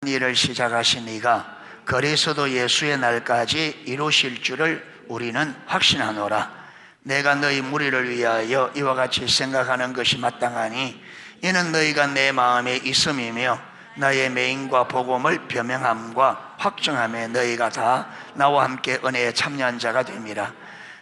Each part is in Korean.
일을 시작하신 이가 그리스도 예수의 날까지 이루실 줄을 우리는 확신하노라. 내가 너희 무리를 위하여 이와 같이 생각하는 것이 마땅하니 이는 너희가 내 마음에 있음이며 나의 맹인과 복음을 변명함과 확정함에 너희가 다 나와 함께 은혜에 참여한 자가 됨이라.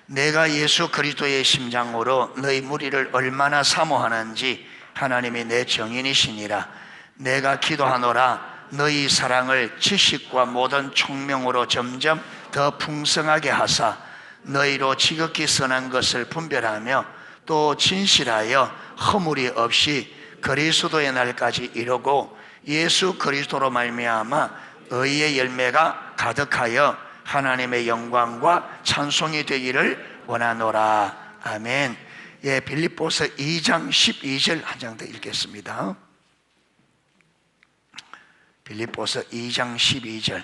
내가 예수 그리스도의 심장으로 너희 무리를 얼마나 사모하는지 하나님이 내 정인이시니라. 내가 기도하노라. 너희 사랑을 지식과 모든 총명으로 점점 더 풍성하게 하사 너희로 지극히 선한 것을 분별하며 또 진실하여 허물이 없이 그리스도의 날까지 이루고 예수 그리스도로 말미암아 의의 열매가 가득하여 하나님의 영광과 찬송이 되기를 원하노라. 아멘. 예, 빌립보서 2장 12절 한 장 더 읽겠습니다. 빌립보서 2장 12절.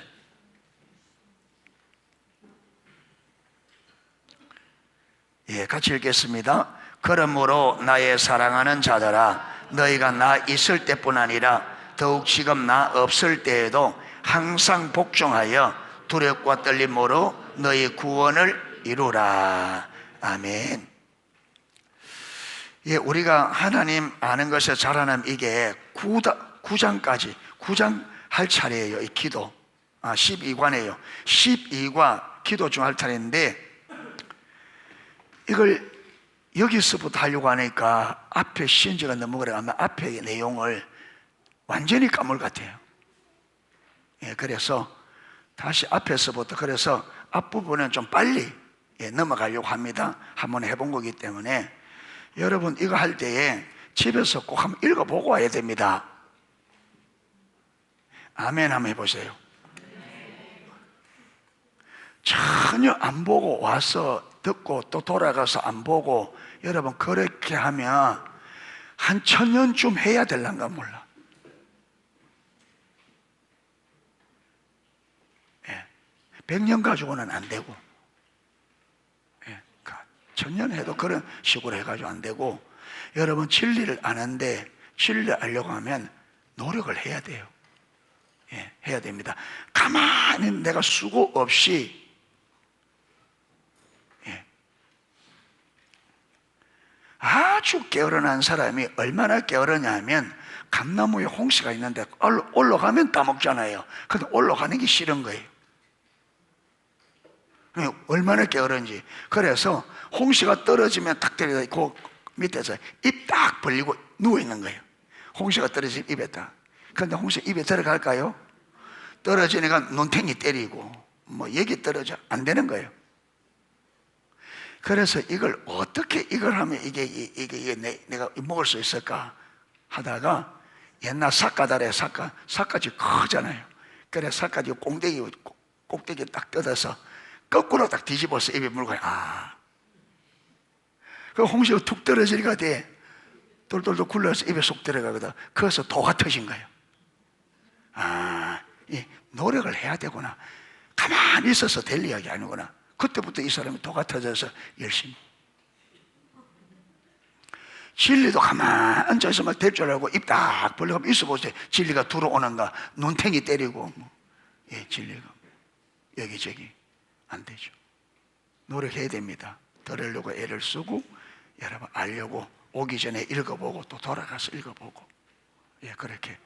예, 같이 읽겠습니다. 그러므로 나의 사랑하는 자들아, 너희가 나 있을 때뿐 아니라 더욱 지금 나 없을 때에도 항상 복종하여 두렵과 떨림으로 너희 구원을 이루라. 아멘. 예, 우리가 하나님 아는 것에 자라나면 이게 9장까지 9장 할 차례예요. 이 기도 12관이에요 12과 기도 중 할 차례인데 이걸 여기서부터 하려고 하니까 앞에 시험지가 너무 그래 아마 앞에 내용을 완전히 까물 같아요. 예, 그래서 다시 앞에서부터 그래서 앞부분은 좀 빨리 넘어가려고 합니다. 한번 해본 거기 때문에 여러분 이거 할 때에 집에서 꼭 한번 읽어보고 와야 됩니다. 아멘. 한번 해보세요. 전혀 안 보고 와서 듣고 또 돌아가서 안 보고 여러분 그렇게 하면 한 1000년쯤 해야 될란가 몰라. 예, 100년 가지고는 안 되고 1000년 해도 그런 식으로 해가지고 안 되고 여러분 진리를 아는데 진리를 알려고 하면 노력을 해야 돼요. 예, 해야 됩니다. 가만히 내가 수고 없이 아주 게으른 사람이 얼마나 게으르냐면 감나무에 홍시가 있는데 올라가면 따먹잖아요. 근데 올라가는 게 싫은 거예요. 얼마나 게으른지. 그래서 홍시가 떨어지면 탁 때리다 그 밑에서 입 딱 벌리고 누워있는 거예요. 홍시가 떨어지면 입에 딱. 그런데 홍시가 입에 들어갈까요? 떨어지니까 눈탱이 때리고 뭐 여기 떨어져 안 되는 거예요. 그래서 이걸 어떻게 이걸 하면 이게 내가 먹을 수 있을까 하다가 옛날 삿가달에 삿갓이 크잖아요. 그래 삿갓이 꼭대기 딱 뜯어서 거꾸로 딱 뒤집어서 입에 물고 그 홍시가 툭 떨어지니까 돼. 돌돌돌 굴러서 입에 쏙 들어가거든. 그래서 도가 터진 거예요. 이 노력을 해야 되구나. 가만히 있어서 될 이야기 아니구나. 그때부터 이 사람이 도가 터져서 열심히. 진리도 가만히 앉아있으면 될 줄 알고 입 딱 벌리고 있어 보세요. 진리가 들어오는가. 눈탱이 때리고 진리가 여기저기 안 되죠. 노력해야 됩니다. 들으려고 애를 쓰고 여러분 알려고 오기 전에 읽어보고 또 돌아가서 읽어보고 그렇게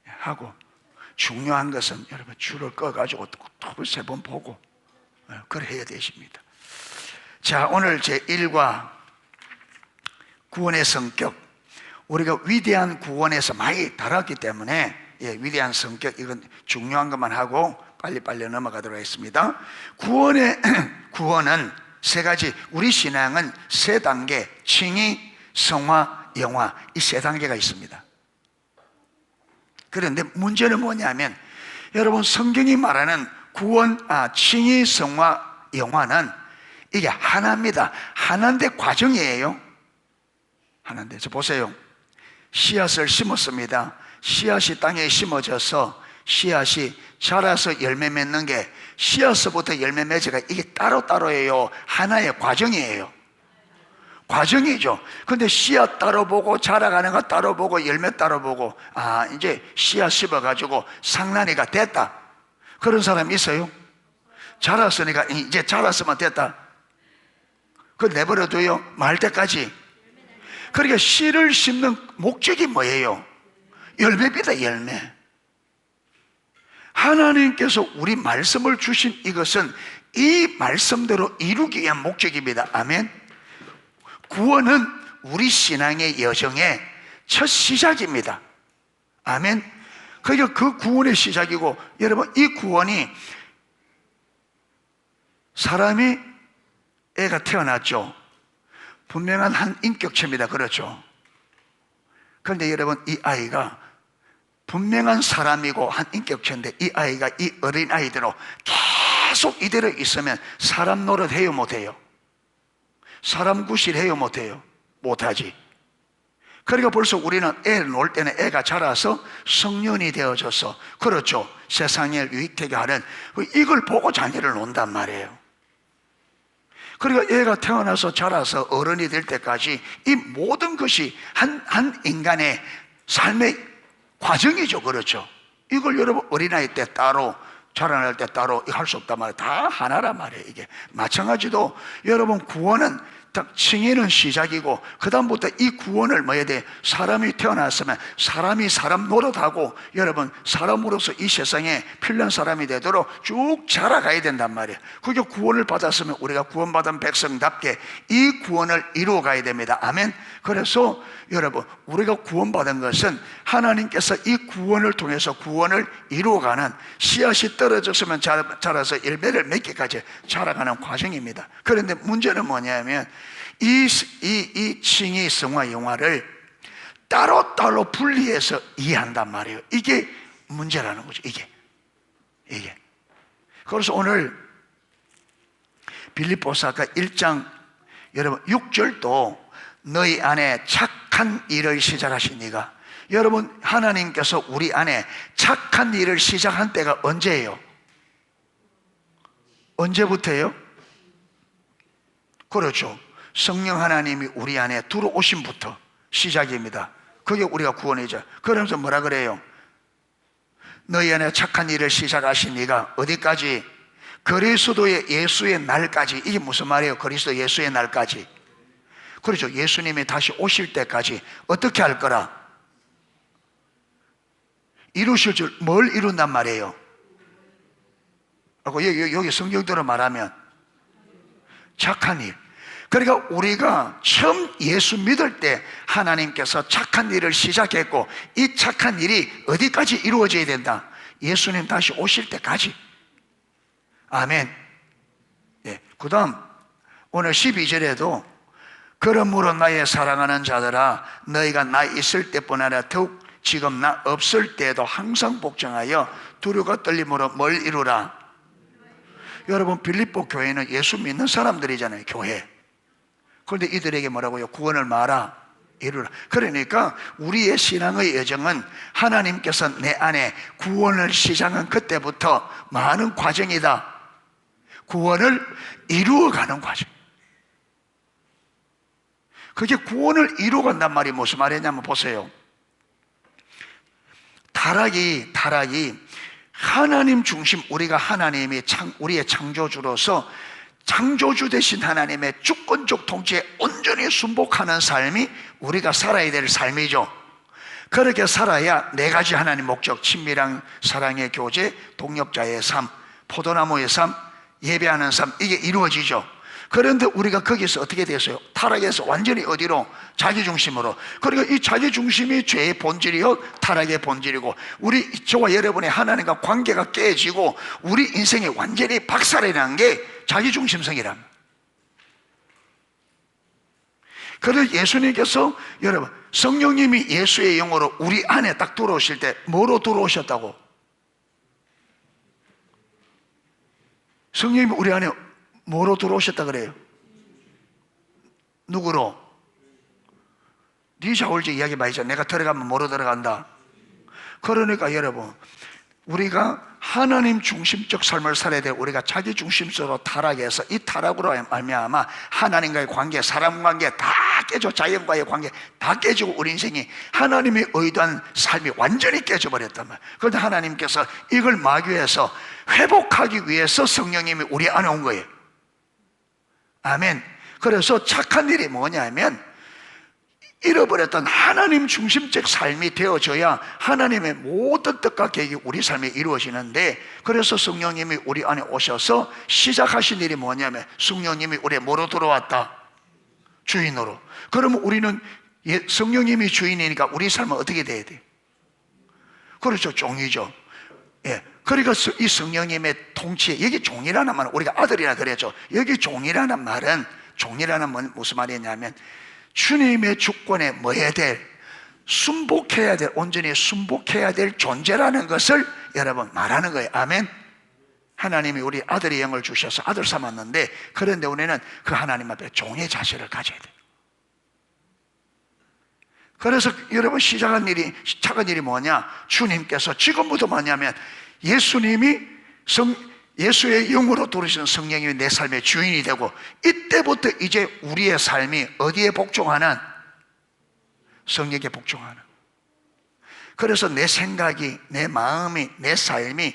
하고 중요한 것은 여러분 줄을 꺼가지고 또 세 번 보고 그래 해야 되십니다. 자, 오늘 제1과 구원의 성격. 우리가 위대한 구원에서 많이 다뤘기 때문에 위대한 성격 이건 중요한 것만 하고 빨리빨리 넘어가도록 하겠습니다. 구원은 세 가지. 우리 신앙은 세 단계, 칭의, 성화, 영화 이 세 단계가 있습니다. 그런데 문제는 뭐냐면 여러분 성경이 말하는 구원, 칭의, 성화, 영화는 이게 하나입니다. 하나인데 과정이에요. 하나인데 저 보세요. 씨앗을 심었습니다. 씨앗이 땅에 심어져서 씨앗이 자라서 열매 맺는 게 씨앗서부터 열매 맺어가 이게 따로따로예요. 하나의 과정이에요. 과정이죠. 근데 씨앗 따로 보고 자라가는 거 따로 보고 열매 따로 보고 이제 씨앗 씹어가지고 상란이가 됐다, 그런 사람 있어요? 자랐으니까 이제 자랐으면 됐다, 그걸 내버려둬요? 말 때까지. 그러니까 씨를 심는 목적이 뭐예요? 열매입니다. 열매. 하나님께서 우리 말씀을 주신 이것은 이 말씀대로 이루기 위한 목적입니다. 아멘. 구원은 우리 신앙의 여정의 첫 시작입니다. 아멘. 그러니까 그 구원의 시작이고, 여러분, 이 구원이 사람이 애가 태어났죠. 분명한 한 인격체입니다. 그렇죠. 그런데 여러분, 이 아이가 분명한 사람이고 한 인격체인데, 이 아이가 이 어린아이대로 계속 이대로 있으면 사람 노릇 해요, 못해요? 사람 구실해요, 못해요? 못하지. 그러니까 벌써 우리는 애를 놓을 때는 애가 자라서 성년이 되어져서, 그렇죠, 세상에 유익되게 하는, 이걸 보고 자녀를 놓는단 말이에요. 그러니까 애가 태어나서 자라서 어른이 될 때까지 이 모든 것이 한 인간의 삶의 과정이죠. 그렇죠. 이걸 여러분 어린아이 때 따로, 자라날 때 따로 할 수 없단 말이에요. 다 하나란 말이에요. 이게 마찬가지로 여러분, 구원은 딱 칭의는 시작이고, 그 다음부터 이 구원을 뭐 해야 돼? 사람이 태어났으면 사람이 사람 노릇하고, 여러분, 사람으로서 이 세상에 필요한 사람이 되도록 쭉 자라가야 된단 말이에요. 그게 구원을 받았으면 우리가 구원받은 백성답게 이 구원을 이루어 가야 됩니다. 아멘. 그래서 여러분, 우리가 구원받은 것은 하나님께서 이 구원을 통해서 구원을 이루어가는, 씨앗이 떨어졌으면 자라서 열매를 맺기까지 자라가는 과정입니다. 그런데 문제는 뭐냐면 이 칭의, 성화, 영화를 따로따로 분리해서 이해한단 말이에요. 이게 문제라는 거죠. 이게. 그래서 오늘 빌립보서 1장 여러분 6절도 너희 안에 착한 일을 시작하신 이가, 여러분, 하나님께서 우리 안에 착한 일을 시작한 때가 언제예요? 언제부터예요? 그렇죠. 성령 하나님이 우리 안에 들어오심부터 시작입니다. 그게 우리가 구원이죠. 그러면서 뭐라 그래요? 너희 안에 착한 일을 시작하신 이가 어디까지? 그리스도의 예수의 날까지. 이게 무슨 말이에요? 그리스도 예수의 날까지. 그렇죠. 예수님이 다시 오실 때까지 어떻게 할 거라? 이루실 줄, 뭘 이룬단 말이에요? 여기 성경대로 말하면 착한 일. 그러니까 우리가 처음 예수 믿을 때 하나님께서 착한 일을 시작했고, 이 착한 일이 어디까지 이루어져야 된다? 예수님 다시 오실 때까지. 아멘. 그 다음 오늘 12절에도 그러므로 나의 사랑하는 자들아, 너희가 나 있을 때뿐 아니라 더욱 지금 나 없을 때에도 항상 복종하여 두려움과 떨림으로 뭘 이루라? 여러분, 빌립보 교회는 예수 믿는 사람들이잖아요. 교회. 그런데 이들에게 뭐라고요? 구원을 마라, 이루라. 그러니까 우리의 신앙의 여정은 하나님께서 내 안에 구원을 시작한 그때부터 많은 과정이다. 구원을 이루어가는 과정. 그게 구원을 이루어간단 말이 무슨 말이냐면 보세요. 타락이 하나님 중심, 우리가 하나님이 우리의 창조주로서 창조주 되신 하나님의 주권적 통치에 온전히 순복하는 삶이 우리가 살아야 될 삶이죠. 그렇게 살아야 네 가지 하나님 목적, 친밀한 사랑의 교제, 동역자의 삶, 포도나무의 삶, 예배하는 삶, 이게 이루어지죠. 그런데 우리가 거기서 어떻게 됐어요? 타락해서 완전히 어디로? 자기중심으로. 그러니까 이 자기중심이 죄의 본질이요, 타락의 본질이고, 저와 여러분의 하나님과 관계가 깨지고 우리 인생이 완전히 박살이 난 게 자기중심성이랍니다. 그래서 예수님께서, 여러분, 성령님이 예수의 영으로 우리 안에 딱 들어오실 때 뭐로 들어오셨다고? 성령님이 우리 안에 뭐로 들어오셨다 그래요? 누구로? 네 자울지 이야기 많이 했잖아. 내가 들어가면 뭐로 들어간다? 그러니까 여러분, 우리가 하나님 중심적 삶을 살아야 될 우리가 자기 중심적으로 타락해서 이 타락으로 말미암아 하나님과의 관계, 사람 관계 다 깨져, 자연과의 관계 다 깨지고 우리 인생이 하나님이 의도한 삶이 완전히 깨져버렸단 말이에요. 그런데 하나님께서 이걸 막기 위해서, 회복하기 위해서 성령님이 우리 안에 온 거예요. 아멘. 그래서 착한 일이 뭐냐면, 잃어버렸던 하나님 중심적 삶이 되어져야 하나님의 모든 뜻과 계획이 우리 삶에 이루어지는데, 그래서 성령님이 우리 안에 오셔서 시작하신 일이 뭐냐면, 성령님이 우리의 뭐로 들어왔다? 주인으로. 그러면 우리는 성령님이 주인이니까 우리 삶은 어떻게 돼야 돼? 그렇죠, 종이죠. 예. 그러니까 이 성령님의 통치에, 여기 종이라는 말은 우리가 아들이라 그랬죠. 여기 종이라는 말은, 종이라는 말은 무슨 말이냐면 주님의 주권에 뭐 해야 될, 순복해야 될, 온전히 순복해야 될 존재라는 것을 여러분 말하는 거예요. 아멘. 하나님이 우리 아들의 영을 주셔서 아들 삼았는데, 그런데 우리는 그 하나님 앞에 종의 자세를 가져야 돼요. 그래서 여러분 시작한 일이, 착한 일이 뭐냐? 주님께서 지금부터 뭐냐면, 예수의 영으로 들으신 성령님이 내 삶의 주인이 되고, 이때부터 이제 우리의 삶이 어디에 복종하는? 성령에 복종하는. 그래서 내 생각이, 내 마음이, 내 삶이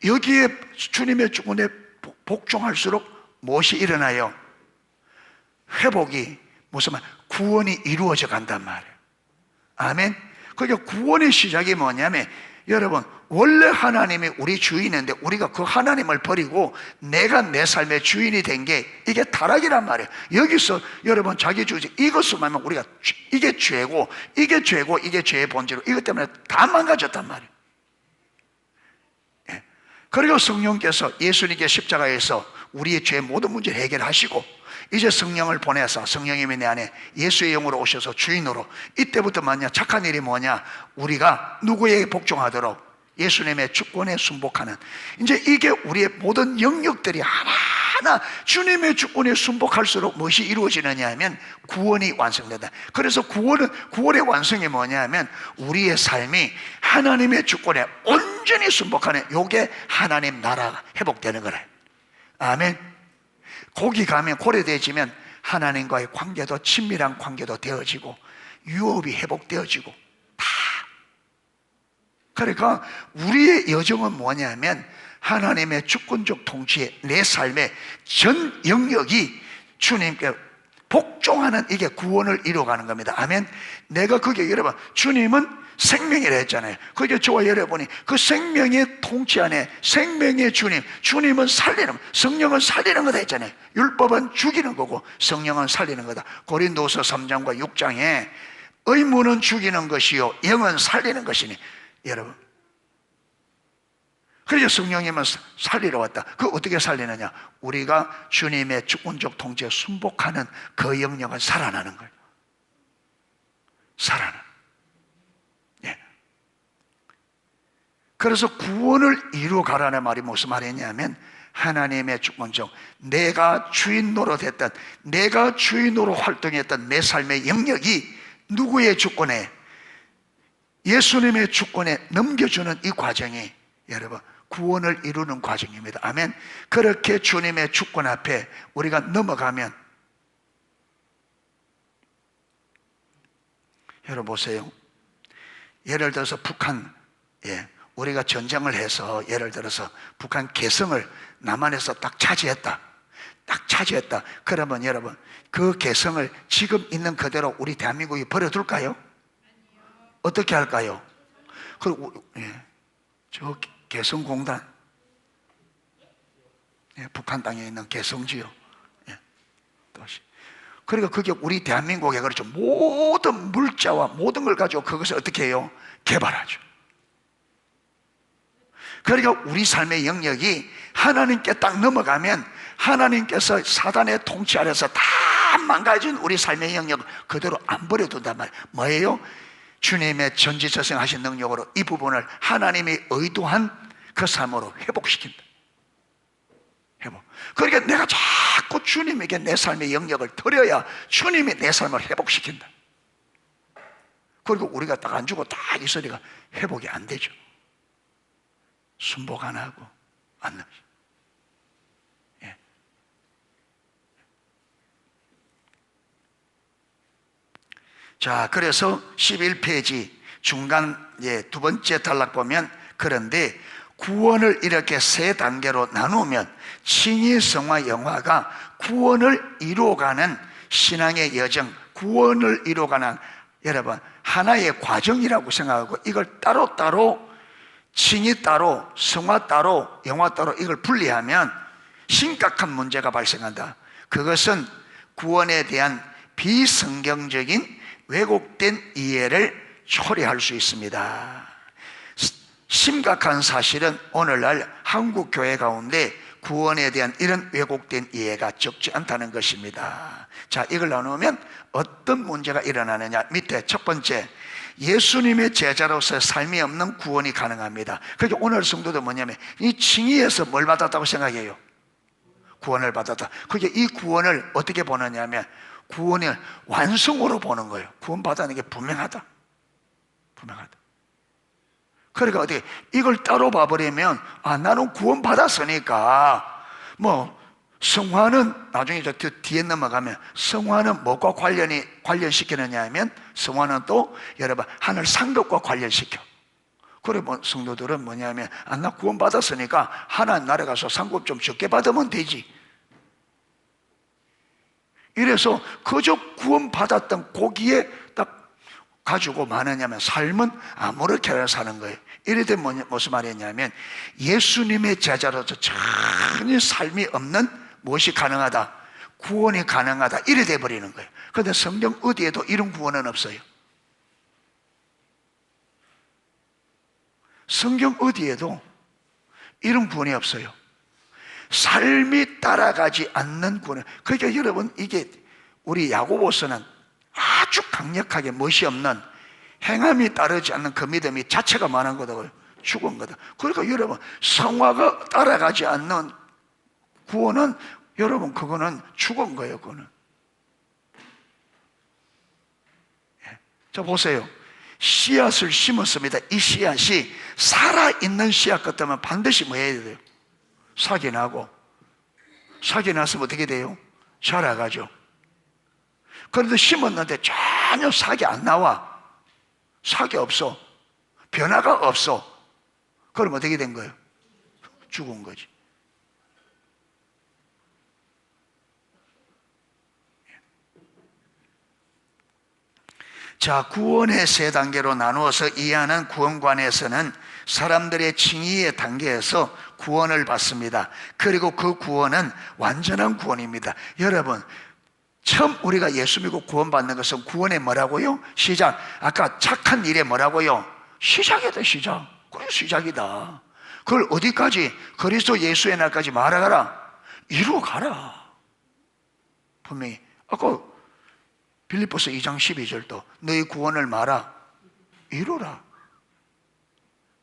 여기에 주님의 주권에 복종할수록 무엇이 일어나요? 회복이, 무슨 말? 구원이 이루어져 간단 말이에요. 아멘. 그러니까 구원의 시작이 뭐냐면, 여러분 원래 하나님이 우리 주인인데 우리가 그 하나님을 버리고 내가 내 삶의 주인이 된 게, 이게 타락이란 말이에요. 여기서 여러분 자기 주제, 이것을 말하면 우리가 이게 죄고, 이게 죄고, 이게 죄의 본질로, 이것 때문에 다 망가졌단 말이에요. 예. 그리고 성령께서 예수님께 십자가에서 우리의 죄 모든 문제를 해결하시고, 이제 성령을 보내서 성령님이 내 안에 예수의 영으로 오셔서 주인으로, 이때부터 뭐냐? 착한 일이 뭐냐? 우리가 누구에게 복종하도록? 예수님의 주권에 순복하는. 이제 이게 우리의 모든 영역들이 하나하나 주님의 주권에 순복할수록 무엇이 이루어지느냐 하면 구원이 완성된다. 그래서 구원의 완성이 뭐냐 하면 우리의 삶이 하나님의 주권에 온전히 순복하는, 요게 하나님 나라가 회복되는 거래. 아멘. 거기 가면, 고려되어지면 하나님과의 관계도, 친밀한 관계도 되어지고 유업이 회복되어지고 다. 그러니까 우리의 여정은 뭐냐면 하나님의 주권적 통치에 내 삶의 전 영역이 주님께 복종하는, 이게 구원을 이루어가는 겁니다. 아멘. 내가 그게, 여러분 주님은 생명이라 했잖아요. 그게 저와 여러분이 그 생명의 통치 안에, 생명의 주님, 주님은 살리는, 성령은 살리는 거다 했잖아요. 율법은 죽이는 거고 성령은 살리는 거다. 고린도서 3장과 6장에 의무는 죽이는 것이요 영은 살리는 것이니, 여러분. 그래서 성령님은 살리러 왔다. 그 어떻게 살리느냐? 우리가 주님의 주권적 통치에 순복하는 그 영역은 살아나는 거예요. 살아나는. 예. 그래서 구원을 이루어가라는 말이 무슨 말이냐면, 하나님의 주권적, 내가 주인 노릇했던, 내가 주인으로 활동했던 내 삶의 영역이 누구의 주권에? 예수님의 주권에 넘겨주는 이 과정이 여러분 구원을 이루는 과정입니다. 아멘. 그렇게 주님의 주권 앞에 우리가 넘어가면, 여러분 보세요. 예를 들어서 북한, 우리가 전쟁을 해서 예를 들어서 북한 개성을 남한에서 딱 차지했다. 그러면 여러분 그 개성을 지금 있는 그대로 우리 대한민국이 버려둘까요? 어떻게 할까요? 그리고 저 개성공단, 북한 땅에 있는 개성지요. 그러니까 그게 우리 대한민국에, 그렇죠, 모든 물자와 모든 걸 가지고 그것을 어떻게 해요? 개발하죠. 그러니까 우리 삶의 영역이 하나님께 딱 넘어가면 하나님께서 사단의 통치 아래서 다 망가진 우리 삶의 영역을 그대로 안 버려둔단 말이에요. 뭐예요? 주님의 전지전능하신 능력으로 이 부분을 하나님이 의도한 그 삶으로 회복시킨다. 회복. 그러니까 내가 자꾸 주님에게 내 삶의 영역을 드려야 주님이 내 삶을 회복시킨다. 그리고 우리가 딱 안 주고 딱 있으니까 회복이 안 되죠. 순복 안 하고 안. 예. 자, 그래서 11페이지 중간 두 번째 단락 보면, 그런데 구원을 이렇게 세 단계로 나누면 칭의, 성화, 영화가 구원을 이루어가는 신앙의 여정, 구원을 이루어가는 여러분 하나의 과정이라고 생각하고, 이걸 따로따로 칭의 따로, 성화 따로, 영화 따로 이걸 분리하면 심각한 문제가 발생한다. 그것은 구원에 대한 비성경적인 왜곡된 이해를 초래할 수 있습니다. 심각한 사실은 오늘날 한국 교회 가운데 구원에 대한 이런 왜곡된 이해가 적지 않다는 것입니다. 자, 이걸 나누면 어떤 문제가 일어나느냐. 밑에 첫 번째, 예수님의 제자로서의 삶이 없는 구원이 가능합니다. 그러니까 오늘 성도도 뭐냐면 이 칭의에서 뭘 받았다고 생각해요? 구원을 받았다. 그게 이 구원을 어떻게 보느냐면 구원을 완성으로 보는 거예요. 구원 받았는 게 분명하다. 분명하다. 그러니까 어떻게 이걸 따로 봐버리면, 아, 나는 구원 받았으니까 성화는 나중에 저 뒤에 넘어가면 성화는 뭐과 관련시키느냐 하면, 성화는 또 여러분 하늘 상급과 관련시켜. 그래 성도들은 뭐냐면, 아, 나 구원 받았으니까 하나님 나라 가서 상급 좀 적게 받으면 되지. 이래서 그저 구원 받았던 고기에 딱 가지고 마느냐면 삶은 아무렇게나 사는 거예요. 이래 되면 무슨 말이냐면 예수님의 제자로서 전혀 삶이 없는 무엇이 가능하다? 구원이 가능하다. 이래 돼버리는 거예요. 그런데 성경 어디에도 이런 구원은 없어요. 성경 어디에도 이런 구원이 없어요. 삶이 따라가지 않는 구원. 그러니까 여러분, 이게 우리 야고보서는 아주 강력하게 멋이 없는, 행함이 따르지 않는 그 믿음이 자체가 많은 거다. 죽은 거다. 그러니까 여러분, 성화가 따라가지 않는 구원은 여러분 그거는 죽은 거예요. 그거는. 자, 보세요. 씨앗을 심었습니다. 이 씨앗이 살아있는 씨앗 같으면 반드시 뭐 해야 돼요? 싹이 나고, 싹이 났으면 어떻게 돼요? 자라가죠. 그런데 심었는데 전혀 싹이 안 나와. 싹이 없어. 변화가 없어. 그럼 어떻게 된 거예요? 죽은 거지. 자, 구원의 세 단계로 나누어서 이해하는 구원관에서는 사람들의 칭의의 단계에서 구원을 받습니다. 그리고 그 구원은 완전한 구원입니다. 여러분, 처음 우리가 예수 믿고 구원받는 것은 구원의 뭐라고요? 시작. 아까 착한 일의 뭐라고요? 시작이다. 시작. 그게 시작이다. 그걸 어디까지? 그리스도 예수의 날까지 말아가라. 이루어가라. 분명히 아까 빌립보서 2장 12절도 너희 구원을 말아 이루라.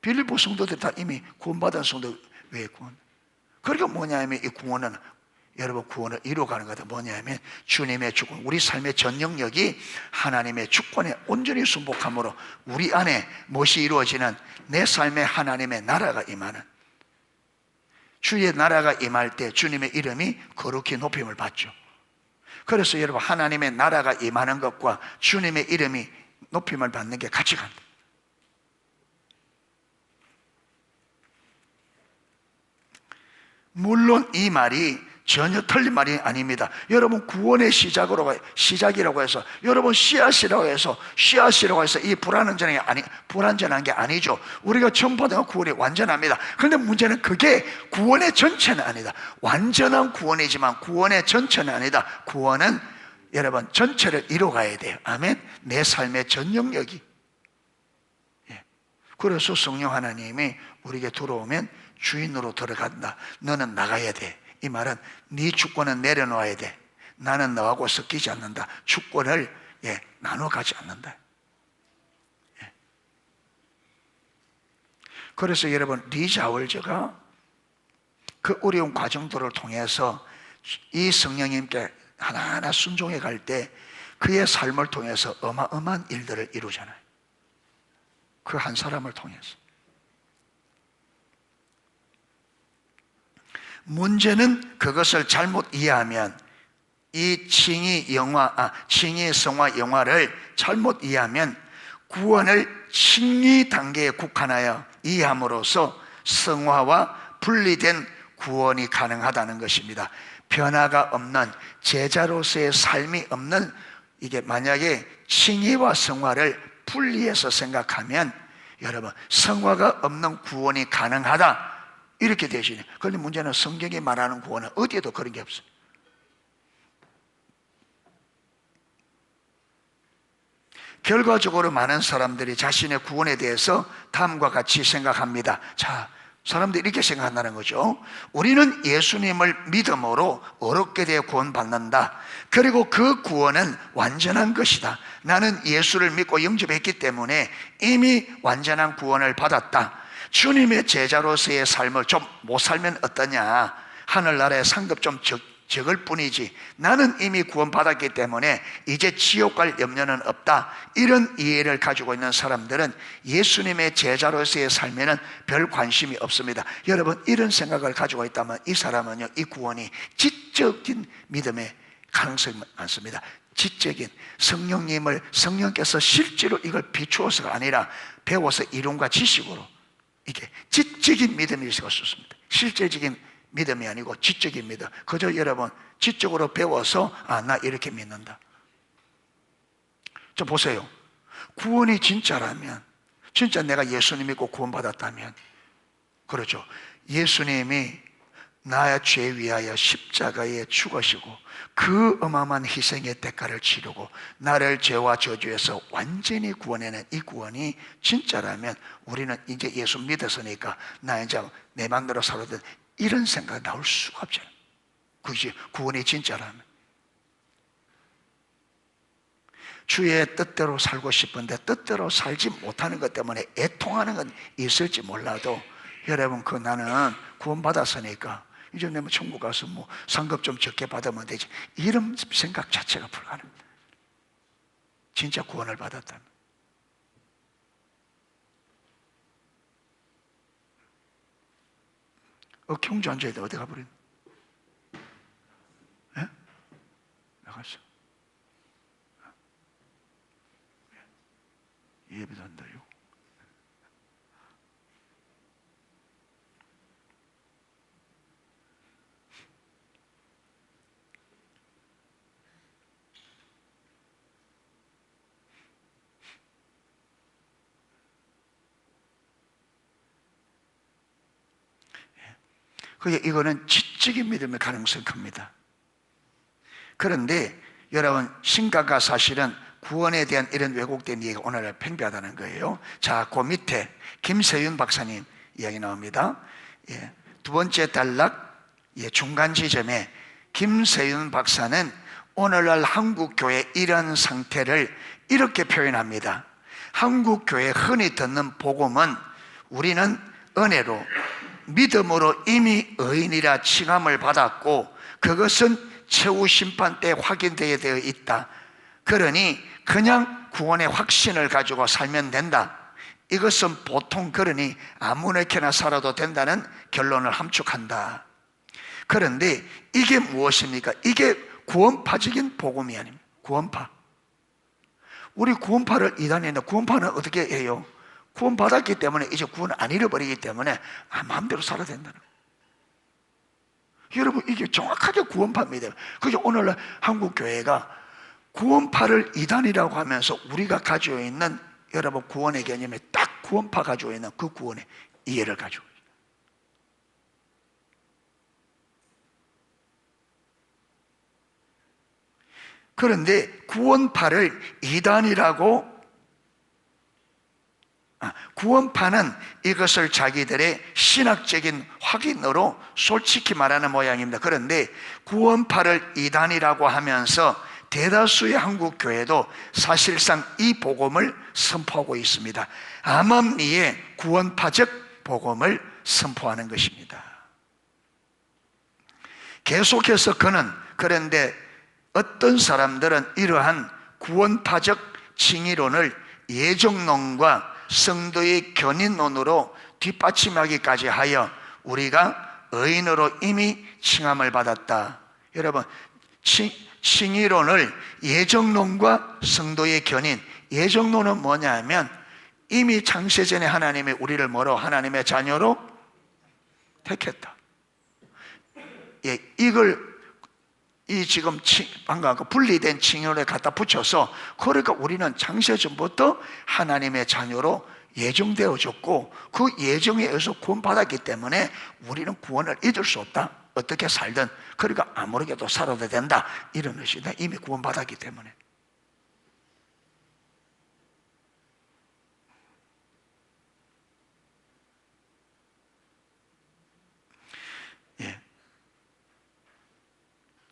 빌립보 성도들 다 이미 구원받은 성도 왜 구원? 그러니까 뭐냐면 이 구원은 여러분 구원을 이루어가는 거다. 뭐냐면 주님의 주권, 우리 삶의 전 영역이 하나님의 주권에 온전히 순복함으로 우리 안에 무엇이 이루어지는, 내 삶에 하나님의 나라가 임하는, 주의 나라가 임할 때 주님의 이름이 거룩히 높임을 받죠. 그래서 여러분, 하나님의 나라가 임하는 것과 주님의 이름이 높임을 받는 게 같이 간다. 물론 이 말이 전혀 틀린 말이 아닙니다. 여러분, 구원의 시작이라고 해서 여러분 씨앗이라고 해서 이 불완전한 게 아니죠. 우리가 처음 받은 구원이 완전합니다. 그런데 문제는 그게 구원의 전체는 아니다. 완전한 구원이지만 구원의 전체는 아니다. 구원은 여러분 전체를 이루어가야 돼요. 아멘. 내 삶의 전 영역이. 그래서 성령 하나님이 우리에게 들어오면 주인으로 들어간다. 너는 나가야 돼. 이 말은 네 주권은 내려놓아야 돼. 나는 너하고 섞이지 않는다. 주권을 나눠 가지 않는다. 그래서 여러분, 리자월저가 그 어려운 과정들을 통해서 이 성령님께 하나하나 순종해 갈 때 그의 삶을 통해서 어마어마한 일들을 이루잖아요. 그 한 사람을 통해서. 문제는 그것을 잘못 이해하면, 이 칭의 성화 영화를 잘못 이해하면 구원을 칭의 단계에 국한하여 이해함으로써 성화와 분리된 구원이 가능하다는 것입니다. 변화가 없는 제자로서의 삶이 없는, 이게 만약에 칭의와 성화를 분리해서 생각하면 여러분 성화가 없는 구원이 가능하다 이렇게 되시네요. 그런데 문제는 성경이 말하는 구원은 어디에도 그런 게 없어요. 결과적으로 많은 사람들이 자신의 구원에 대해서 다음과 같이 생각합니다. 자, 사람들이 이렇게 생각한다는 거죠. 우리는 예수님을 믿음으로 어렵게 되어 구원받는다. 그리고 그 구원은 완전한 것이다. 나는 예수를 믿고 영접했기 때문에 이미 완전한 구원을 받았다. 주님의 제자로서의 삶을 좀 못 살면 어떠냐, 하늘나라의 상급 좀 적을 뿐이지 나는 이미 구원받았기 때문에 이제 지옥 갈 염려는 없다. 이런 이해를 가지고 있는 사람들은 예수님의 제자로서의 삶에는 별 관심이 없습니다. 여러분, 이런 생각을 가지고 있다면 이 사람은요, 이 구원이 지적인 믿음의 가능성이 많습니다. 지적인 성령께서 실제로 이걸 비추어서가 아니라 배워서 이론과 지식으로, 이게 지적인 믿음일 수가 없습니다. 실제적인 믿음이 아니고 지적인 믿음. 그저 여러분 지적으로 배워서 나 이렇게 믿는다. 저 보세요. 구원이 진짜라면, 진짜 내가 예수님 믿고 구원받았다면, 그렇죠, 예수님이 나의 죄 위하여 십자가에 죽으시고 그 어마어마한 희생의 대가를 치르고 나를 죄와 저주에서 완전히 구원해낸 이 구원이 진짜라면 우리는 이제 예수 믿었으니까 나 이제 내 맘대로 살아도 이런 생각이 나올 수가 없잖아요. 그것이 구원이 진짜라면. 주의 뜻대로 살고 싶은데 뜻대로 살지 못하는 것 때문에 애통하는 건 있을지 몰라도 여러분, 나는 구원받았으니까 이제 내가 천국 가서 상급 좀 적게 받으면 되지, 이런 생각 자체가 불가능합니다. 진짜 구원을 받았다면. 경주 앉아있다 어디 가버린? 예? 나갔어. 예배도 한다요. 이거는 지적인 믿음의 가능성이 큽니다. 그런데 여러분, 신가가 사실은 구원에 대한 이런 왜곡된 이해가 오늘날 팽배하다는 거예요. 자, 그 밑에 김세윤 박사님 이야기 나옵니다. 두 번째 단락 중간 지점에 김세윤 박사는 오늘날 한국교회 이런 상태를 이렇게 표현합니다. 한국교회 흔히 듣는 복음은 우리는 은혜로 믿음으로 이미 의인이라 칭함을 받았고 그것은 최후 심판 때 확인되어야 되어 있다. 그러니 그냥 구원의 확신을 가지고 살면 된다. 이것은 보통 그러니 아무렇게나 살아도 된다는 결론을 함축한다. 그런데 이게 무엇입니까? 이게 구원파적인 복음이 아닙니다. 구원파. 우리 구원파를 이단했는데 구원파는 어떻게 해요? 구원받았기 때문에 이제 구원 안 잃어버리기 때문에 마음대로 살아야 된다는 거예요. 여러분, 이게 정확하게 구원파입니다. 그래서 오늘날 한국교회가 구원파를 이단이라고 하면서 우리가 가지고 있는 여러분 구원의 개념에 딱 구원파 가지고 있는 그 구원의 이해를 가지고 있어요. 그런데 구원파를 이단이라고, 구원파는 이것을 자기들의 신학적인 확인으로 솔직히 말하는 모양입니다. 그런데 구원파를 이단이라고 하면서 대다수의 한국 교회도 사실상 이 복음을 선포하고 있습니다. 암암리의 구원파적 복음을 선포하는 것입니다. 계속해서 그런데 어떤 사람들은 이러한 구원파적 칭의론을 예정론과 성도의 견인론으로 뒷받침하기까지 하여 우리가 의인으로 이미 칭함을 받았다. 여러분, 칭의론을 예정론과 성도의 견인, 예정론은 뭐냐 하면 이미 창세전에 하나님이 우리를 뭐로? 하나님의 자녀로 택했다. 예, 지금 방금 분리된 칭의론에 갖다 붙여서, 그러니까 우리는 창세전부터 하나님의 자녀로 예정되어졌고 그 예정에 의해서 구원받았기 때문에 우리는 구원을 잊을 수 없다. 어떻게 살든 그러니까 아무렇게도 살아도 된다, 이런 것이다. 이미 구원받았기 때문에. 예.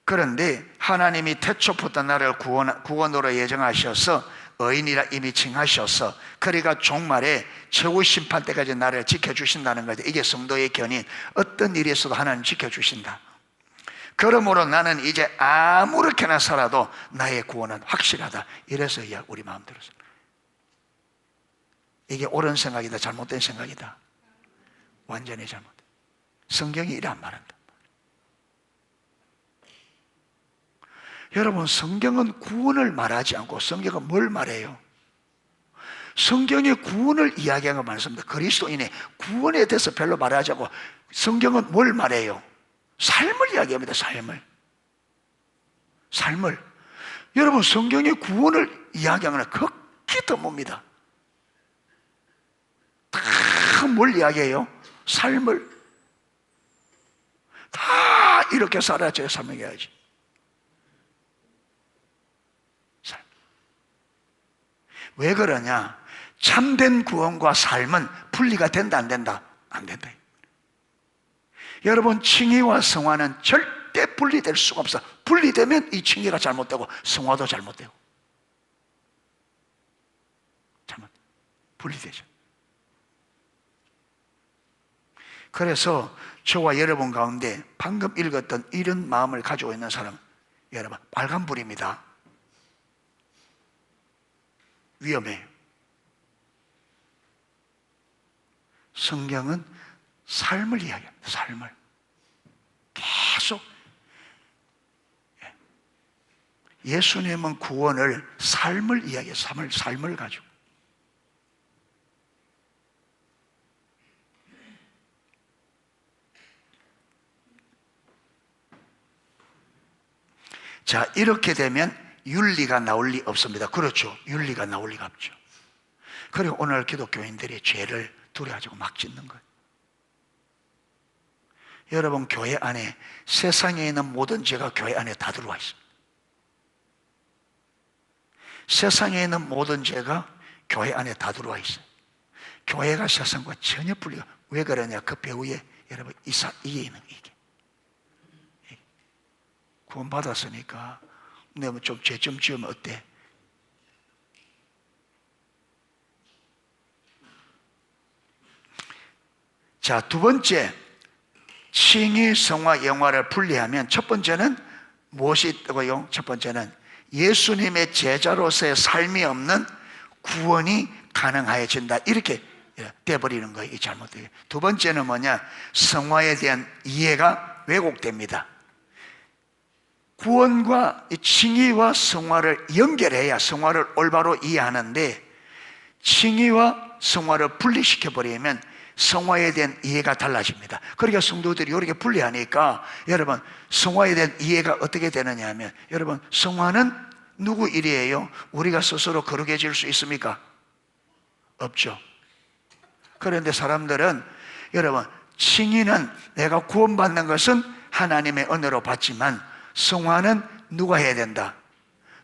그런데 하나님이 태초부터 나를 구원으로 예정하셔서 의인이라 이미 칭하셔서, 그러니까 종말에 최후 심판 때까지 나를 지켜주신다는 거죠. 이게 성도의 견인. 어떤 일이 있어도 하나님 지켜주신다. 그러므로 나는 이제 아무렇게나 살아도 나의 구원은 확실하다. 이래서야 우리 마음대로서. 이게 옳은 생각이다, 잘못된 생각이다? 완전히 잘못. 성경이 이래 안 말한다. 여러분, 성경은 구원을 말하지 않고 성경은 뭘 말해요? 성경의 구원을 이야기한 거 많습니다. 그리스도인의 구원에 대해서 별로 말하지 않고 성경은 뭘 말해요? 삶을 이야기합니다. 삶을. 여러분, 성경의 구원을 이야기하는 건 극히 드뭅니다. 다 뭘 이야기해요? 삶을. 다 이렇게 살아야지 설명해야지. 왜 그러냐? 참된 구원과 삶은 분리가 된다, 안 된다? 안 된다. 여러분, 칭의와 성화는 절대 분리될 수가 없어. 분리되면 이 칭의가 잘못되고 성화도 잘못되고. 분리되죠. 그래서 저와 여러분 가운데 방금 읽었던 이런 마음을 가지고 있는 사람은, 여러분, 빨간불입니다. 위험해요. 성경은 삶을 이야기합니다. 삶을. 계속. 예수님은 구원을 삶을 이야기해요. 삶을 가지고. 자, 이렇게 되면 윤리가 나올 리 없습니다. 그렇죠. 윤리가 나올 리가 없죠. 그리고 오늘 기독교인들이 죄를 두려워하고 막 짓는 거예요. 여러분, 교회 안에 세상에 있는 모든 죄가 교회 안에 다 들어와 있습니다. 세상에 있는 모든 죄가 교회 안에 다 들어와 있어요. 교회가 세상과 전혀 분리가. 왜 그러냐? 그 배후에 여러분 이게 있는 이게. 구원 받았으니까 내가 좀 죄 좀 지으면 어때? 자, 두 번째, 칭의, 성화, 영화를 분리하면 첫 번째는 무엇이 있다고요? 첫 번째는 예수님의 제자로서의 삶이 없는 구원이 가능해진다. 이렇게 돼버리는 거예요. 이 잘못돼요. 두 번째는 뭐냐? 성화에 대한 이해가 왜곡됩니다. 구원과 칭의와 성화를 연결해야 성화를 올바로 이해하는데, 칭의와 성화를 분리시켜버리면 성화에 대한 이해가 달라집니다. 그러니까 성도들이 이렇게 분리하니까 여러분, 성화에 대한 이해가 어떻게 되느냐 하면, 여러분, 성화는 누구 일이에요? 우리가 스스로 거룩해질 수 있습니까? 없죠. 그런데 사람들은, 여러분, 칭의는 내가 구원받는 것은 하나님의 은혜로 받지만 성화는 누가 해야 된다?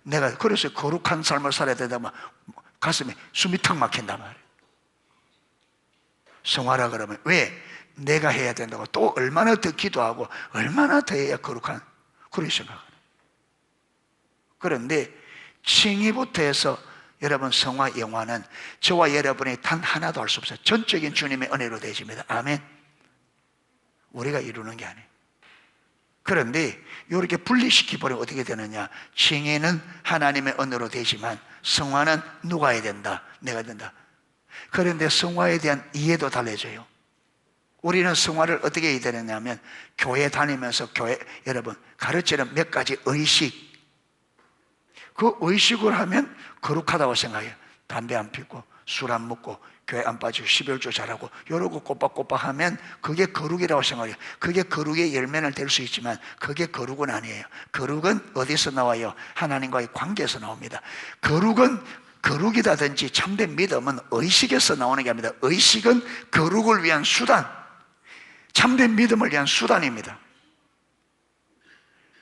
내가. 그래서 거룩한 삶을 살아야 된다면 가슴에 숨이 턱 막힌단 말이에요. 성화라 그러면 왜? 내가 해야 된다고. 또 얼마나 더 기도하고 얼마나 더 해야 거룩한, 그렇게 생각하는. 그런데 칭의부터 해서 여러분, 성화, 영화는 저와 여러분이 단 하나도 할 수 없어요. 전적인 주님의 은혜로 되십니다. 아멘. 우리가 이루는 게 아니에요. 그런데 이렇게 분리시켜버리면 어떻게 되느냐? 칭의는 하나님의 은혜로 되지만 성화는 누가 해야 된다? 내가 된다. 그런데 성화에 대한 이해도 달라져요. 우리는 성화를 어떻게 해야 되느냐면, 교회 다니면서 여러분 가르치는 몇 가지 의식, 그 의식을 하면 거룩하다고 생각해요. 담배 안 피고 술 안 먹고 교회 안 빠지고 12월조 잘하고 이러고 꼬박꼬박 하면 그게 거룩이라고 생각해요. 그게 거룩의 열매는 될 수 있지만 그게 거룩은 아니에요. 거룩은 어디서 나와요? 하나님과의 관계에서 나옵니다. 거룩이라든지 참된 믿음은 의식에서 나오는 게 아닙니다. 의식은 거룩을 위한 수단, 참된 믿음을 위한 수단입니다.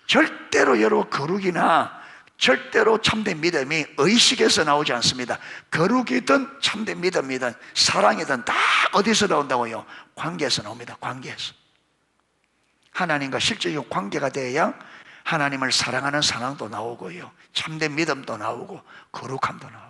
절대로 여러분 거룩이나 절대로 참된 믿음이 의식에서 나오지 않습니다. 거룩이든 참된 믿음이든 사랑이든 다 어디서 나온다고요? 관계에서 나옵니다. 관계에서. 하나님과 실제적 관계가 되어야 하나님을 사랑하는 상황도 나오고요, 참된 믿음도 나오고 거룩함도 나오고.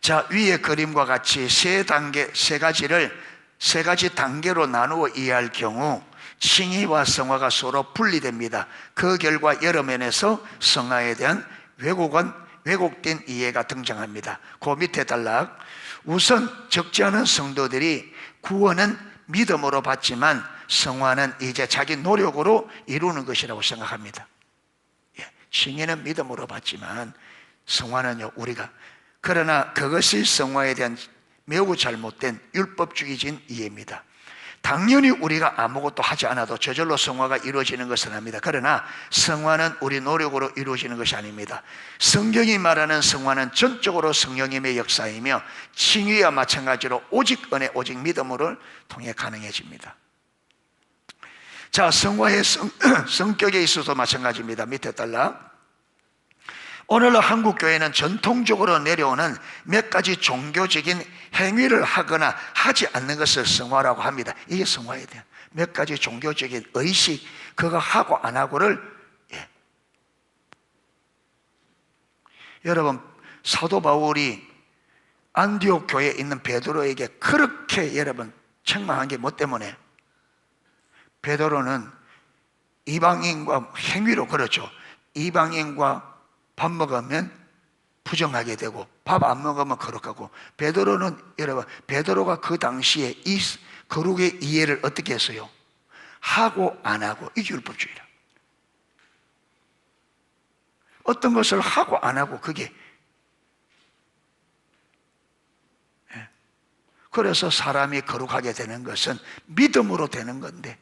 자, 위의 그림과 같이 세 가지 단계로 나누어 이해할 경우 칭의와 성화가 서로 분리됩니다. 그 결과 여러 면에서 성화에 대한 왜곡된 이해가 등장합니다. 그 밑에 단락, 우선 적지 않은 성도들이 구원은 믿음으로 받지만 성화는 이제 자기 노력으로 이루는 것이라고 생각합니다. 칭의는 믿음으로 받지만 성화는요, 우리가. 그러나 그것이 성화에 대한 매우 잘못된 율법주의적인 이해입니다. 당연히 우리가 아무것도 하지 않아도 저절로 성화가 이루어지는 것은 아닙니다. 그러나 성화는 우리 노력으로 이루어지는 것이 아닙니다. 성경이 말하는 성화는 전적으로 성령님의 역사이며 칭의와 마찬가지로 오직 은혜, 오직 믿음을 통해 가능해집니다. 자, 성화의 성격에 있어서 마찬가지입니다. 밑에 달라. 오늘날 한국교회는 전통적으로 내려오는 몇 가지 종교적인 행위를 하거나 하지 않는 것을 성화라고 합니다. 이게 성화에 대한 몇 가지 종교적인 의식, 그거 하고 안 하고를. 여러분, 사도 바울이 안디옥 교회에 있는 베드로에게 그렇게 여러분 책망한 게 뭐 때문에? 베드로는 이방인과 행위로, 그렇죠, 이방인과 밥 먹으면 부정하게 되고 밥 안 먹으면 거룩하고, 베드로는 여러분, 베드로가 그 당시에 이 거룩의 이해를 어떻게 했어요? 하고 안 하고. 이게 율법주의라. 어떤 것을 하고 안 하고, 그게. 그래서 사람이 거룩하게 되는 것은 믿음으로 되는 건데,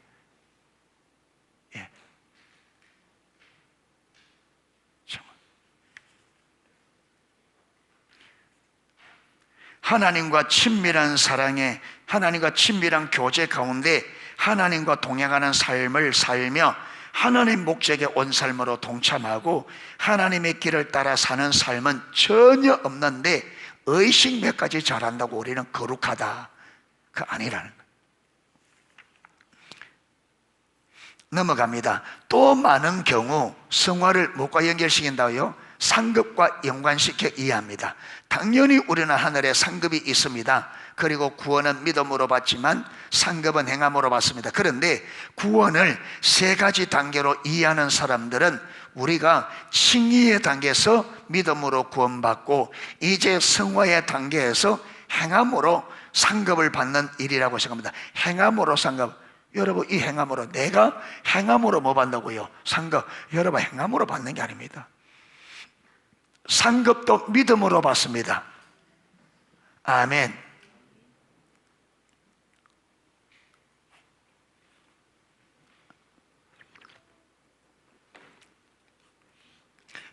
하나님과 친밀한 사랑에, 하나님과 친밀한 교제 가운데 하나님과 동행하는 삶을 살며 하나님 목적에 온 삶으로 동참하고 하나님의 길을 따라 사는 삶은 전혀 없는데 의식 몇 가지 잘한다고 우리는 거룩하다, 그 아니라는 거예요. 넘어갑니다. 또 많은 경우 성화를 무엇과 연결시킨다고요? 상급과 연관시켜 이해합니다. 당연히 우리는 하늘에 상급이 있습니다. 그리고 구원은 믿음으로 받지만 상급은 행함으로 받습니다. 그런데 구원을 세 가지 단계로 이해하는 사람들은 우리가 칭의의 단계에서 믿음으로 구원받고 이제 성화의 단계에서 행함으로 상급을 받는 일이라고 생각합니다. 행함으로 상급. 여러분, 이 행함으로, 내가 행함으로 뭐 받는다고요? 상급. 여러분, 행함으로 받는 게 아닙니다. 상급도 믿음으로 받습니다. 아멘.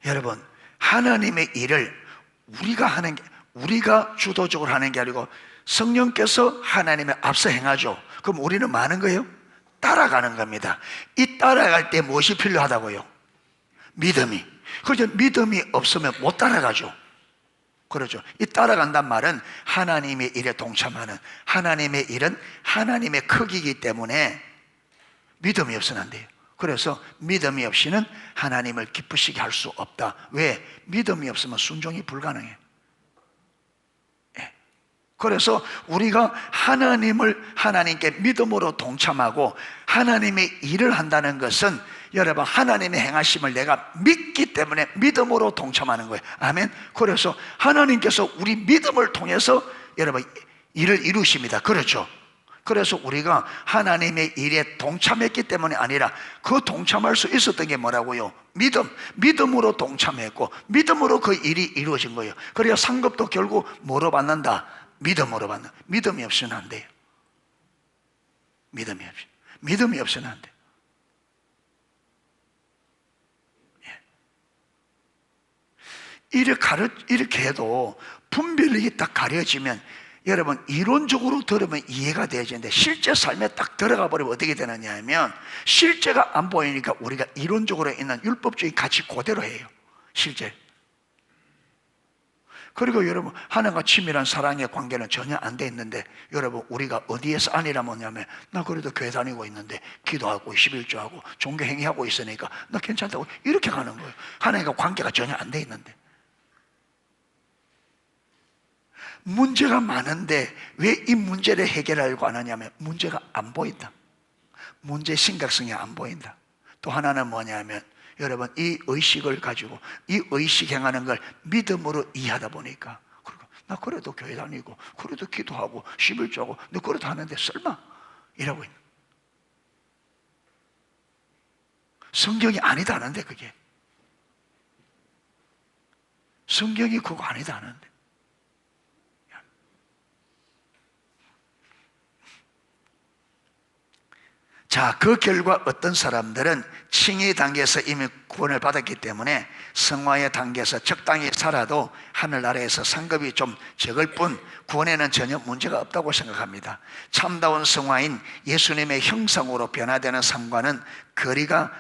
여러분, 하나님의 일을 우리가 주도적으로 하는 게 아니고 성령께서 하나님의 앞서 행하죠. 그럼 우리는 뭐 하는 거예요? 따라가는 겁니다. 이 따라갈 때 무엇이 필요하다고요? 믿음이. 그렇죠. 믿음이 없으면 못 따라가죠. 그렇죠. 이 따라간단 말은 하나님의 일에 동참하는, 하나님의 일은 하나님의 크기이기 때문에 믿음이 없으면 안 돼요. 그래서 믿음이 없이는 하나님을 기쁘시게 할 수 없다. 왜? 믿음이 없으면 순종이 불가능해요. 그래서 우리가 하나님께 믿음으로 동참하고 하나님의 일을 한다는 것은 여러분, 하나님의 행하심을 내가 믿기 때문에 믿음으로 동참하는 거예요. 아멘. 그래서 하나님께서 우리 믿음을 통해서 여러분 일을 이루십니다. 그렇죠? 그래서 우리가 하나님의 일에 동참했기 때문이 아니라 그 동참할 수 있었던 게 뭐라고요? 믿음으로 동참했고 믿음으로 그 일이 이루어진 거예요. 그래야 상급도 결국 뭐로 받는다? 믿음으로 받는다. 믿음이 없으면 안 돼요. 믿음이 없으면 안 돼요. 이렇게 해도 분별력이 딱 가려지면 여러분 이론적으로 들으면 이해가 되는데 실제 삶에 딱 들어가 버리면 어떻게 되느냐 하면 실제가 안 보이니까 우리가 이론적으로 있는 율법적인 가치 그대로 해요. 실제. 그리고 여러분 하나님과 친밀한 사랑의 관계는 전혀 안 돼 있는데 여러분 우리가 어디에서 아니라 뭐냐면 나 그래도 교회 다니고 있는데 기도하고 11조하고 종교 행위하고 있으니까 나 괜찮다고 이렇게 가는 거예요. 하나님과 관계가 전혀 안 돼 있는데 문제가 많은데 왜 이 문제를 해결하려고 안 하냐면 문제가 안 보인다. 문제의 심각성이 안 보인다. 또 하나는 뭐냐면 여러분 이 의식을 가지고 이 의식 행하는 걸 믿음으로 이해하다 보니까 나 그래도 교회 다니고 그래도 기도하고 11조하고 너 그래도 하는데 설마 이러고 있는 성경이 아니다는데 그게 성경이 그거 아니다는데 자, 그 결과 어떤 사람들은 칭의 단계에서 이미 구원을 받았기 때문에 성화의 단계에서 적당히 살아도 하늘나라에서 상급이 좀 적을 뿐 구원에는 전혀 문제가 없다고 생각합니다. 참다운 성화인 예수님의 형상으로 변화되는 삶과는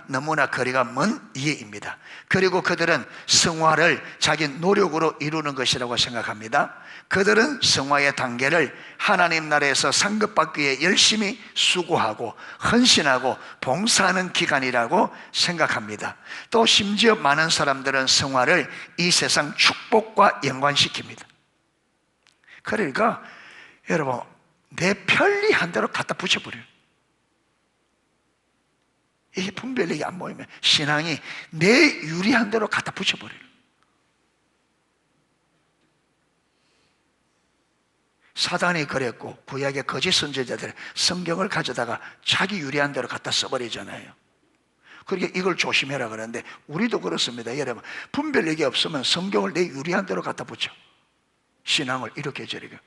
너무나 거리가 먼 이해입니다. 그리고 그들은 성화를 자기 노력으로 이루는 것이라고 생각합니다. 그들은 성화의 단계를 하나님 나라에서 상급받기 위해 열심히 수고하고 헌신하고 봉사하는 기간이라고 생각합니다. 또 심지어 많은 사람들은 성화를 이 세상 축복과 연관시킵니다. 그러니까 여러분 내 편리한 대로 갖다 붙여버려요. 이게 분별력이 안 보이면 신앙이 내 유리한 대로 갖다 붙여버려요. 사단이 그랬고 구약의 거짓 선지자들은 성경을 가져다가 자기 유리한 대로 갖다 써버리잖아요. 그러니까 이걸 조심해라 그러는데 우리도 그렇습니다. 여러분 분별력이 없으면 성경을 내 유리한 대로 갖다 붙여 신앙을 이렇게 저리게.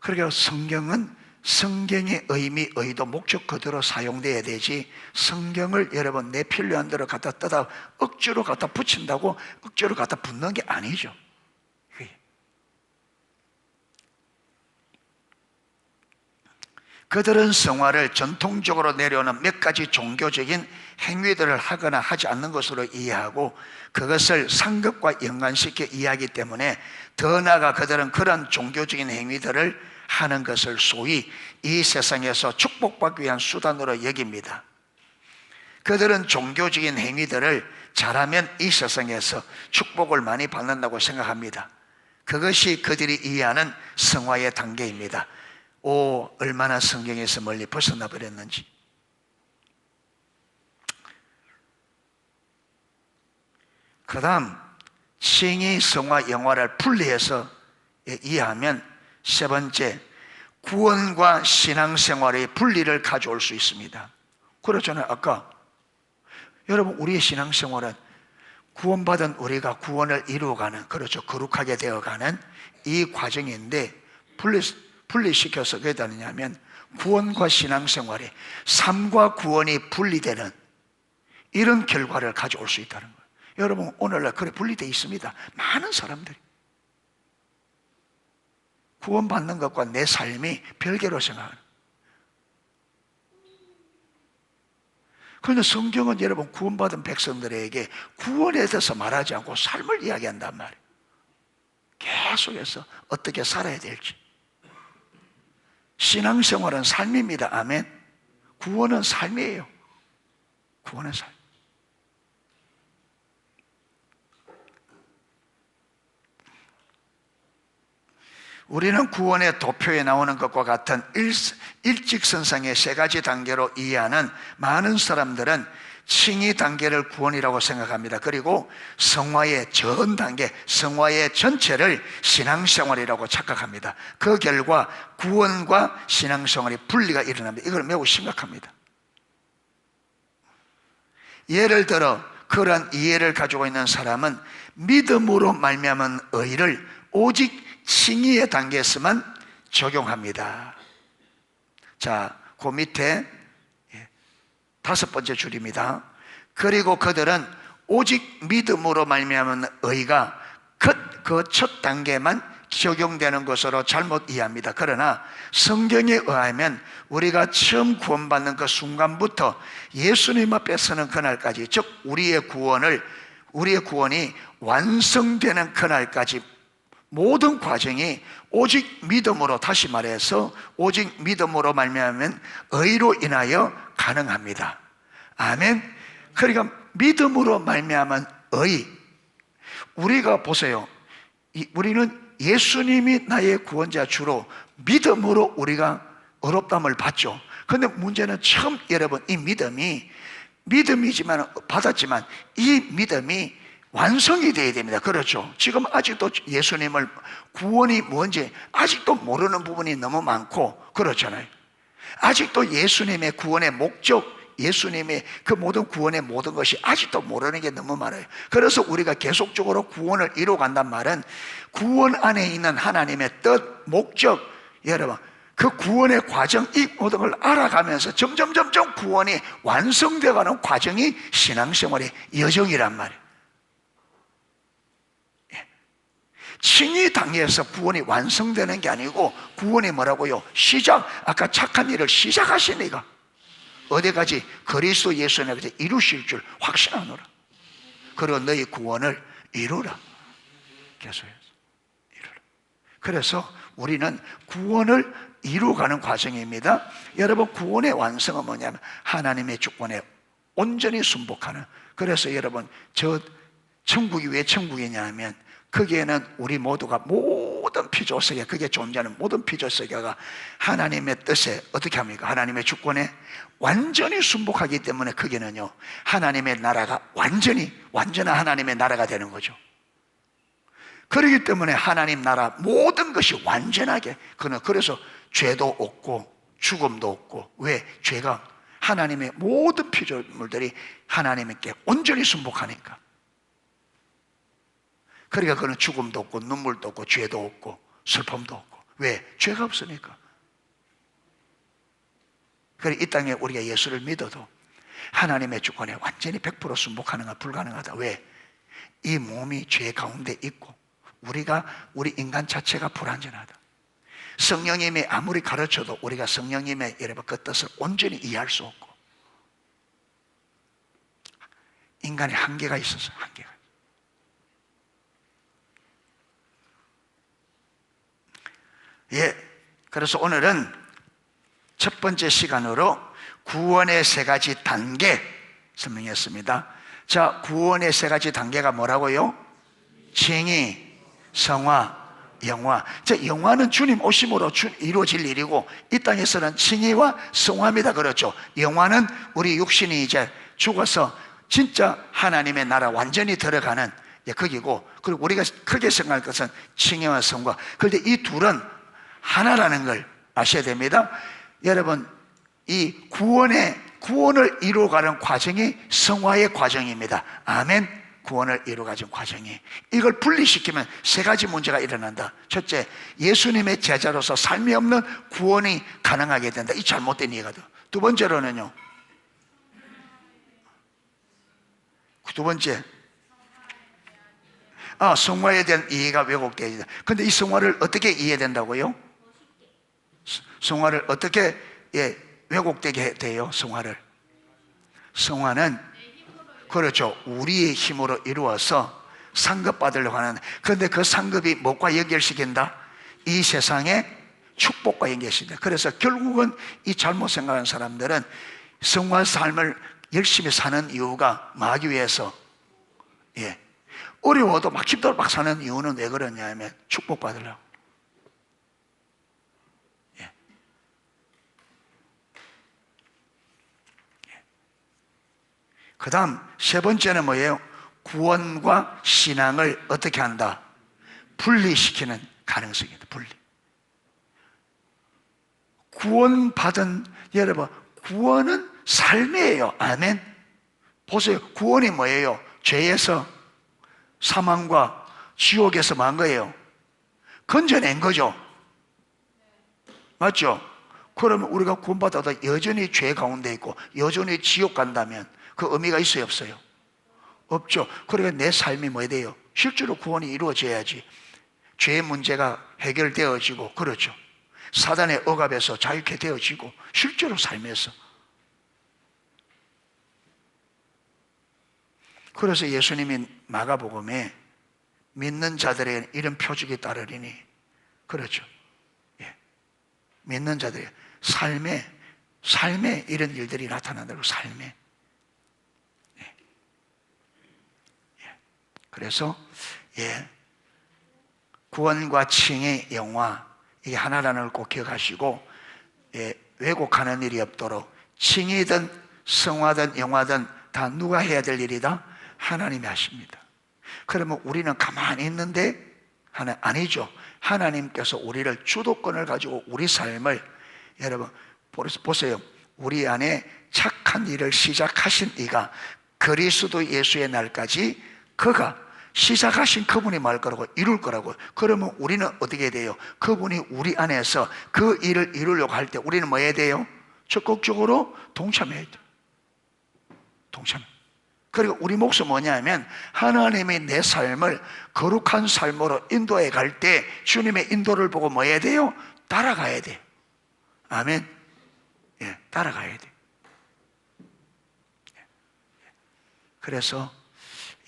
그러니까 성경은 성경의 의미, 의도, 목적 그대로 사용돼야 되지 성경을 여러분 내 필요한 대로 갖다 떠다 억지로 갖다 붙인다고 억지로 갖다 붙는 게 아니죠. 그들은 성화를 전통적으로 내려오는 몇 가지 종교적인 행위들을 하거나 하지 않는 것으로 이해하고 그것을 상급과 연관시켜 이해하기 때문에 더 나아가 그들은 그런 종교적인 행위들을 하는 것을 소위 이 세상에서 축복받기 위한 수단으로 여깁니다. 그들은 종교적인 행위들을 잘하면 이 세상에서 축복을 많이 받는다고 생각합니다. 그것이 그들이 이해하는 성화의 단계입니다. 얼마나 성경에서 멀리 벗어나 버렸는지. 그 다음 칭의, 성화, 영화를 분리해서 이해하면 세 번째, 구원과 신앙생활의 분리를 가져올 수 있습니다. 그렇잖아요. 아까 여러분 우리의 신앙생활은 구원받은 우리가 구원을 이루어가는 그렇죠. 거룩하게 되어가는 이 과정인데 분리시켜서 왜 되느냐면 구원과 신앙생활이 삶과 구원이 분리되는 이런 결과를 가져올 수 있다는 거예요. 여러분 오늘날 그래 분리되어 있습니다. 많은 사람들이 구원받는 것과 내 삶이 별개로 생각하는. 그런데 성경은 여러분 구원받은 백성들에게 구원에 대해서 말하지 않고 삶을 이야기한단 말이에요. 계속해서 어떻게 살아야 될지. 신앙생활은 삶입니다. 아멘. 구원은 삶이에요. 구원은 삶. 우리는 구원의 도표에 나오는 것과 같은 일직선상의 세 가지 단계로 이해하는 많은 사람들은 칭의 단계를 구원이라고 생각합니다. 그리고 성화의 전 단계, 성화의 전체를 신앙생활이라고 착각합니다. 그 결과 구원과 신앙생활이 분리가 일어납니다. 이걸 매우 심각합니다. 예를 들어 그런 이해를 가지고 있는 사람은 믿음으로 말미암은 의를 오직 칭의의 단계에서만 적용합니다. 자, 그 밑에 5번째 줄입니다. 그리고 그들은 오직 믿음으로 말미암은 의가 그 첫 단계만 적용되는 것으로 잘못 이해합니다. 그러나 성경에 의하면 우리가 처음 구원받는 그 순간부터 예수님 앞에 서는 그날까지, 즉 우리의 구원이 완성되는 그날까지 모든 과정이 오직 믿음으로, 다시 말해서 오직 믿음으로 말미암은 의로 인하여 가능합니다. 아멘. 그러니까 믿음으로 말미암은 의, 우리가 보세요, 우리는 예수님이 나의 구원자 주로 믿음으로 우리가 의롭다함을 받죠. 그런데 문제는 처음 여러분, 이 믿음이지만 받았지만 이 믿음이 완성이 되어야 됩니다. 그렇죠? 지금 아직도 예수님을, 구원이 뭔지 아직도 모르는 부분이 너무 많고 그렇잖아요. 아직도 예수님의 구원의 목적, 예수님의 그 모든 구원의 모든 것이 아직도 모르는 게 너무 많아요. 그래서 우리가 계속적으로 구원을 이루어간단 말은 구원 안에 있는 하나님의 뜻, 목적, 여러분 그 구원의 과정, 이 모든 걸 알아가면서 점점 구원이 완성되어가는 과정이 신앙생활의 여정이란 말이에요. 칭의 단계에서 구원이 완성되는 게 아니고, 구원이 뭐라고요? 시작, 아까 착한 일을 시작하시니까 어디까지? 그리스도 예수 안에 이루실 줄 확신하노라. 그리고 너희 구원을 이루라. 계속해서 이루라. 그래서 우리는 구원을 이루어가는 과정입니다. 여러분, 구원의 완성은 뭐냐면 하나님의 주권에 온전히 순복하는. 그래서 여러분, 저 천국이 왜 천국이냐면 거기에는 우리 모두가 모든 피조세계, 그게 존재하는 모든 피조세계가 하나님의 뜻에 어떻게 합니까? 하나님의 주권에 완전히 순복하기 때문에 거기는요, 하나님의 나라가 완전한 하나님의 나라가 되는 거죠. 그렇기 때문에 하나님 나라 모든 것이 완전하게, 그래서 죄도 없고 죽음도 없고. 왜? 죄가, 하나님의 모든 피조물들이 하나님께 온전히 순복하니까. 그러니까 그는 죽음도 없고 눈물도 없고 죄도 없고 슬픔도 없고. 왜? 죄가 없으니까. 그래, 이 땅에 우리가 예수를 믿어도 하나님의 주권에 완전히 100% 순복하는 건 불가능하다. 왜? 이 몸이 죄 가운데 있고 우리 인간 자체가 불완전하다. 성령님이 아무리 가르쳐도 우리가 성령님의 여러분 그 뜻을 온전히 이해할 수 없고, 인간의 한계가 있어서. 한계가. 그래서 오늘은 첫 번째 시간으로 구원의 세 가지 단계 설명했습니다. 자, 구원의 세 가지 단계가 뭐라고요? 칭의, 성화, 영화. 자, 영화는 주님 오심으로 이루어질 일이고, 이 땅에서는 칭의와 성화입니다. 그렇죠? 영화는 우리 육신이 이제 죽어서 진짜 하나님의 나라 완전히 들어가는 거기고, 그리고 우리가 크게 생각할 것은 칭의와 성화. 그런데 이 둘은 하나라는 걸 아셔야 됩니다. 여러분, 이 구원을 이루어가는 과정이 성화의 과정입니다. 아멘. 구원을 이루어가는 과정이, 이걸 분리시키면 세 가지 문제가 일어난다. 첫째, 예수님의 제자로서 삶이 없는 구원이 가능하게 된다. 이 잘못된 이해거든. 두 번째로는요, 성화에 대한 이해가 왜곡되어 있다. 그런데 이 성화를 어떻게 이해된다고요? 성화를 어떻게 왜곡되게 돼요? 성화는 그렇죠, 우리의 힘으로 이루어서 상급받으려고 하는. 그런데 그 상급이 무엇과 연결시킨다? 이 세상의 축복과 연결시킨다. 그래서 결국은 이 잘못 생각하는 사람들은 성화 삶을 열심히 사는 이유가 마귀 위해서, 어려워도 막 힘들어 막 사는 이유는 왜 그러냐면 축복받으려고. 그 다음 세 번째는 뭐예요? 구원과 신앙을 어떻게 한다? 분리시키는 가능성이다. 분리. 구원받은, 여러분, 구원은 삶이에요. 아멘. 보세요. 구원이 뭐예요? 죄에서, 사망과 지옥에서 만 거예요. 건져낸 거죠. 맞죠? 그러면 우리가 구원받아도 여전히 죄 가운데 있고 여전히 지옥 간다면 그 의미가 있어요, 없어요? 없죠. 그러니까 내 삶이 뭐 돼요? 실제로 구원이 이루어져야지 죄의 문제가 해결되어지고, 그렇죠. 사단의 억압에서 자유케 되어지고, 실제로 삶에서. 그래서 예수님이 마가복음에 믿는 자들에게 이런 표적이 따르리니, 그렇죠. 예. 믿는 자들의 삶에 이런 일들이 나타난다고, 삶에. 예. 예. 그래서, 예. 구원과 칭의 영화, 이게 하나라는 걸 꼭 기억하시고, 예. 왜곡하는 일이 없도록, 칭이든 성화든 영화든 다 누가 해야 될 일이다? 하나님이 하십니다. 그러면 우리는 가만히 있는데 아니죠. 하나님께서 우리를 주도권을 가지고 우리 삶을, 여러분 보세요. 우리 안에 착한 일을 시작하신 이가 그리스도 예수의 날까지 그가 시작하신 그분이 말 거라고, 이룰 거라고. 그러면 우리는 어떻게 돼요? 그분이 우리 안에서 그 일을 이루려고 할 때 우리는 뭐 해야 돼요? 적극적으로 동참해야 돼요. 동참. 그리고 우리 몫은 뭐냐면, 하나님이 내 삶을 거룩한 삶으로 인도해 갈 때 주님의 인도를 보고 뭐 해야 돼요? 따라가야 돼요. 아멘. 예, 따라가야 돼요. 그래서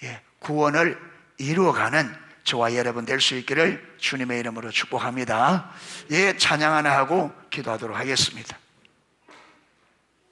예, 구원을 이루어가는 저와 여러분 될 수 있기를 주님의 이름으로 축복합니다. 예, 찬양 하나 하고 기도하도록 하겠습니다.